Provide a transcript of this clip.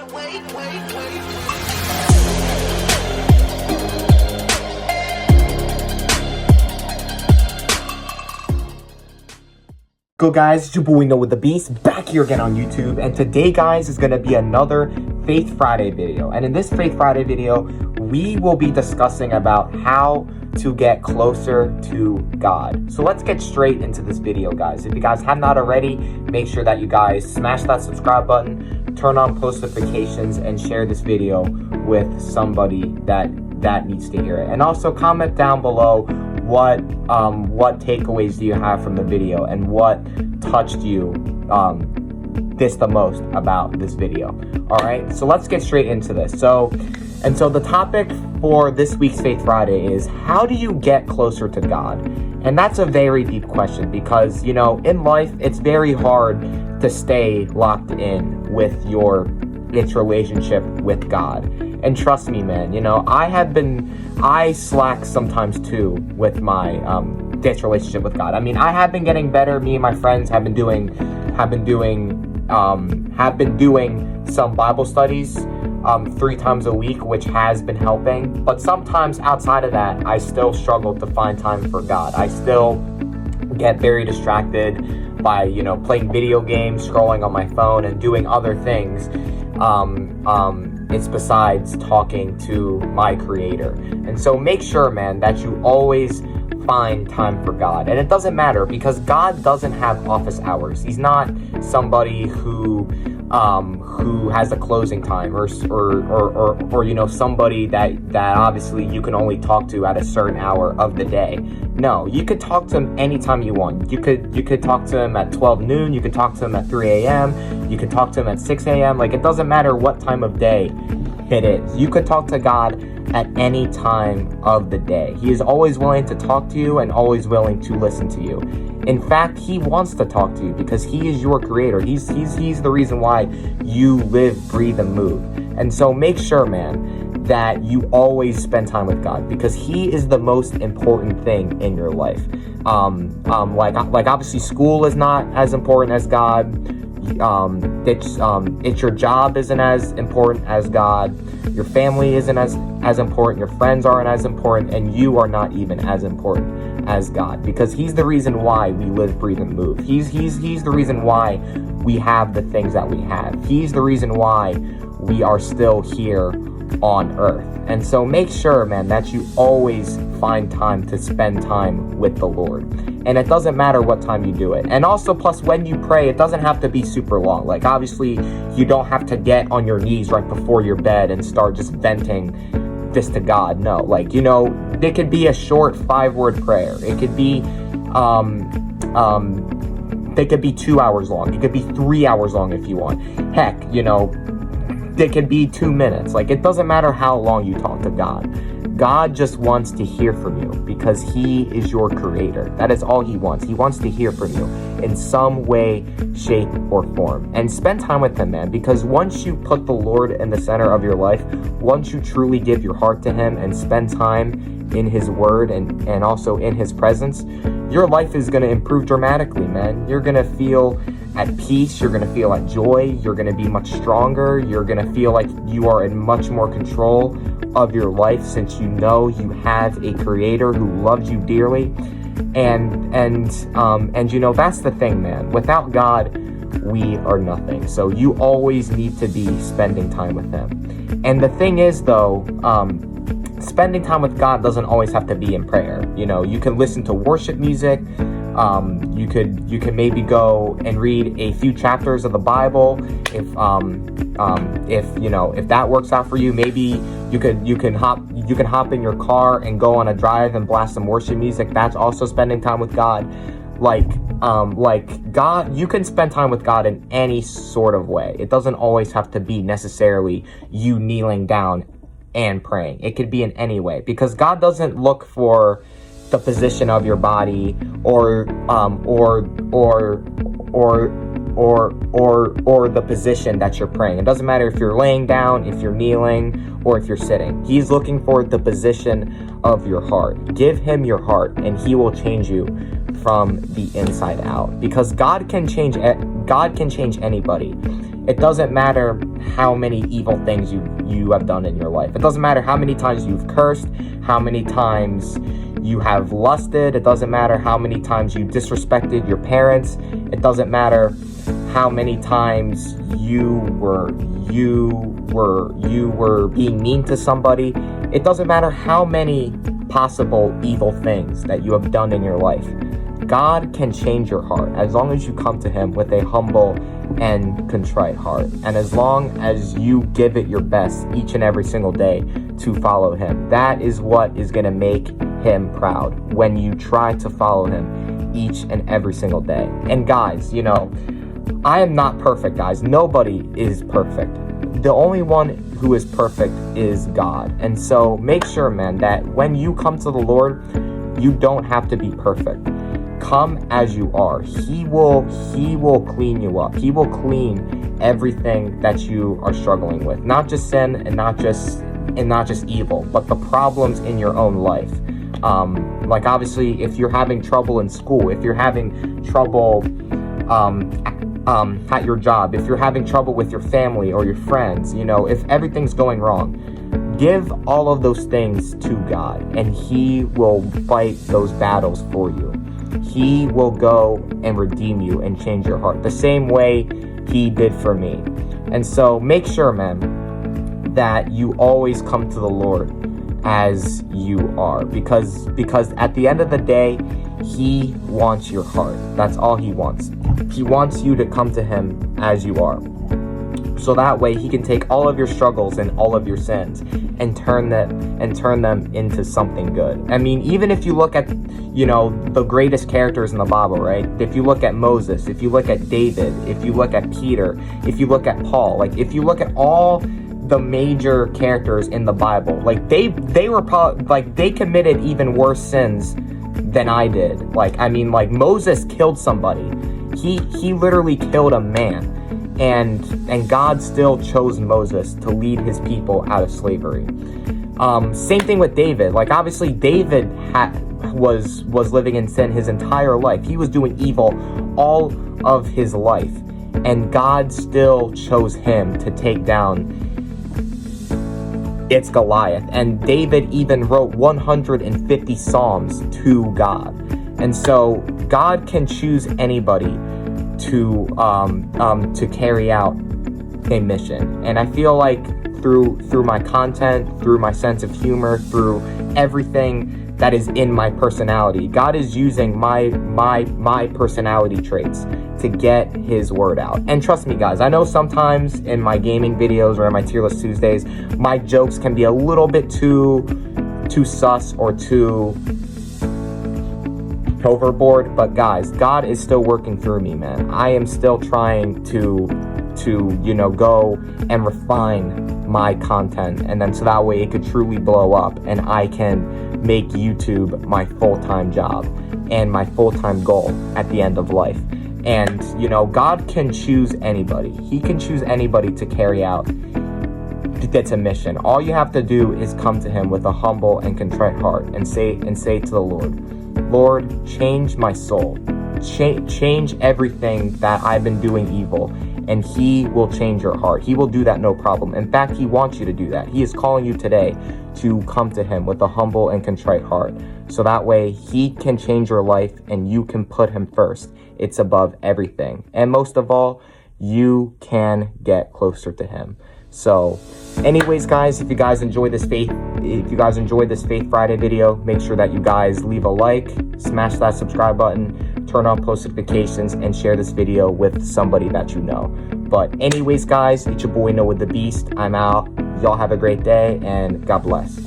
Go guys, it's your boy Noah the Beast, back here again on YouTube, and today guys is going to be another Faith Friday video. And in this Faith Friday video, we will be discussing about how to get closer to God. So let's get straight into this video guys. If you guys have not already, make sure that you guys smash that subscribe button, turn on post notifications, and share this video with somebody that needs to hear it. And also comment down below what takeaways do you have from the video and what touched you the most about this video. All right, so let's get straight into this. So the topic for this week's Faith Friday is, how do you get closer to God? And that's a very deep question because, you know, in life it's very hard to stay locked in with your relationship with God. And trust me, man, you know, I slack sometimes too with my this relationship with God. I mean, I have been getting better. Me and my friends have been doing some Bible studies 3 times a week, which has been helping. But sometimes outside of that, I still struggle to find time for God. I still get very distracted by, you know, playing video games, scrolling on my phone, and doing other things. It's besides talking to my creator. And so make sure, man, that you always find time for God. And it doesn't matter, because God doesn't have office hours. He's not somebody who has a closing time, or you know, somebody that obviously you can only talk to at a certain hour of the day. No, you could talk to him anytime you want. You could talk to him at 12 noon, you could talk to him at 3 a.m., you could talk to him at 6 a.m. Like, it doesn't matter what time of day it is. You could talk to God at any time of the day. He is always willing to talk to you and always willing to listen to you. In fact, he wants to talk to you because he is your creator. He's the reason why you live, breathe, and move. And so make sure, man, that you always spend time with God, because he is the most important thing in your life. Like obviously school is not as important as God. It's your job isn't as important as God. Your family isn't as important. Your friends aren't as important, and you are not even as important as God, because he's the reason why we live, breathe, and move. He's the reason why we have the things that we have. He's the reason why we are still here on earth. And so make sure, man, that you always find time to spend time with the Lord. And it doesn't matter what time you do it. And also, plus, when you pray, it doesn't have to be super long. Like, obviously, you don't have to get on your knees right before your bed and start just venting this to God. No, like, you know, it could be a short 5-word prayer. It could be, they could be 2 hours long. It could be 3 hours long if you want. Heck, you know, it could be 2 minutes. Like, it doesn't matter how long you talk to God. God just wants to hear from you because he is your creator. That is all he wants. He wants to hear from you in some way, shape, or form. And spend time with him, man, because once you put the Lord in the center of your life, once you truly give your heart to him and spend time in his word and also in his presence, your life is going to improve dramatically, man. You're going to feel at peace. You're going to feel at joy. You're going to be much stronger. You're going to feel like you are in much more control of your life, since you know you have a creator who loves you dearly. And you know, that's the thing, man. Without God, we are nothing. So you always need to be spending time with him. And the thing is, though, spending time with God doesn't always have to be in prayer. You know, you can listen to worship music. You could maybe go and read a few chapters of the Bible. If you know, if that works out for you, maybe you can hop in your car and go on a drive and blast some worship music. That's also spending time with God. Like God, you can spend time with God in any sort of way. It doesn't always have to be necessarily you kneeling down and praying. It could be in any way, because God doesn't look for the position of your body or the position that you're praying. It doesn't matter if you're laying down, if you're kneeling, or if you're sitting. He's looking for the position of your heart. Give him your heart, and he will change you from the inside out. Because God can change anybody. It doesn't matter how many evil things you have done in your life. It doesn't matter how many times you've cursed, how many times you have lusted. It doesn't matter how many times you disrespected your parents. It doesn't matter how many times you were being mean to somebody. It doesn't matter how many possible evil things that you have done in your life. God can change your heart as long as you come to him with a humble and contrite heart, and as long as you give it your best each and every single day to follow him. That is what is going to make him proud, when you try to follow him each and every single day. And guys, I am not perfect, guys. Nobody is perfect. The only one who is perfect is God. And so make sure, man, that when you come to the Lord, you don't have to be perfect. Come as you are. He will clean you up. He will clean everything that you are struggling with. Not just sin and not just evil, but the problems in your own life. Like obviously, if you're having trouble in school, if you're having trouble at your job, if you're having trouble with your family or your friends, if everything's going wrong, give all of those things to God, and he will fight those battles for you. He will go and redeem you and change your heart the same way he did for me. And so make sure, man, that you always come to the Lord as you are, because at the end of the day, he wants your heart. That's all he wants. He wants you to come to him as you are, so that way he can take all of your struggles and all of your sins and turn them into something good. I mean, even if you look at the greatest characters in the Bible, right? If you look at Moses, if you look at David, if you look at Peter, if you look at Paul, like if you look at all the major characters in the Bible, like they were probably, like, they committed even worse sins than I did. Like, I mean, like Moses killed somebody. He literally killed a man. And God still chose Moses to lead his people out of slavery. Same thing with David. Like, obviously David was living in sin his entire life. He was doing evil all of his life, and God still chose him to take down its Goliath. And David even wrote 150 Psalms to God. And so God can choose anybody to carry out a mission. And I feel like through my content, through my sense of humor, through everything that is in my personality, God is using my personality traits to get his word out. And trust me, guys, I know sometimes in my gaming videos or in my Tier List Tuesdays, my jokes can be a little bit too sus or too overboard, but guys, God is still working through me, man. I am still trying to go and refine my content, and then so that way it could truly blow up and I can make YouTube my full-time job and my full-time goal at the end of life. And God can choose anybody. He can choose anybody to carry out a mission. All you have to do is come to him with a humble and contrite heart and say to the Lord, change my soul. Change everything that I've been doing evil, and he will change your heart. He will do that, no problem. In fact, he wants you to do that. He is calling you today to come to him with a humble and contrite heart, so that way he can change your life and you can put him first. It's above everything. And most of all, you can get closer to him. So anyways, guys, if you guys enjoyed this Faith Friday video, make sure that you guys leave a like, smash that subscribe button, turn on post notifications, and share this video with somebody that you know. But anyways, guys, it's your boy Noah the Beast. I'm out. Y'all have a great day, and God bless.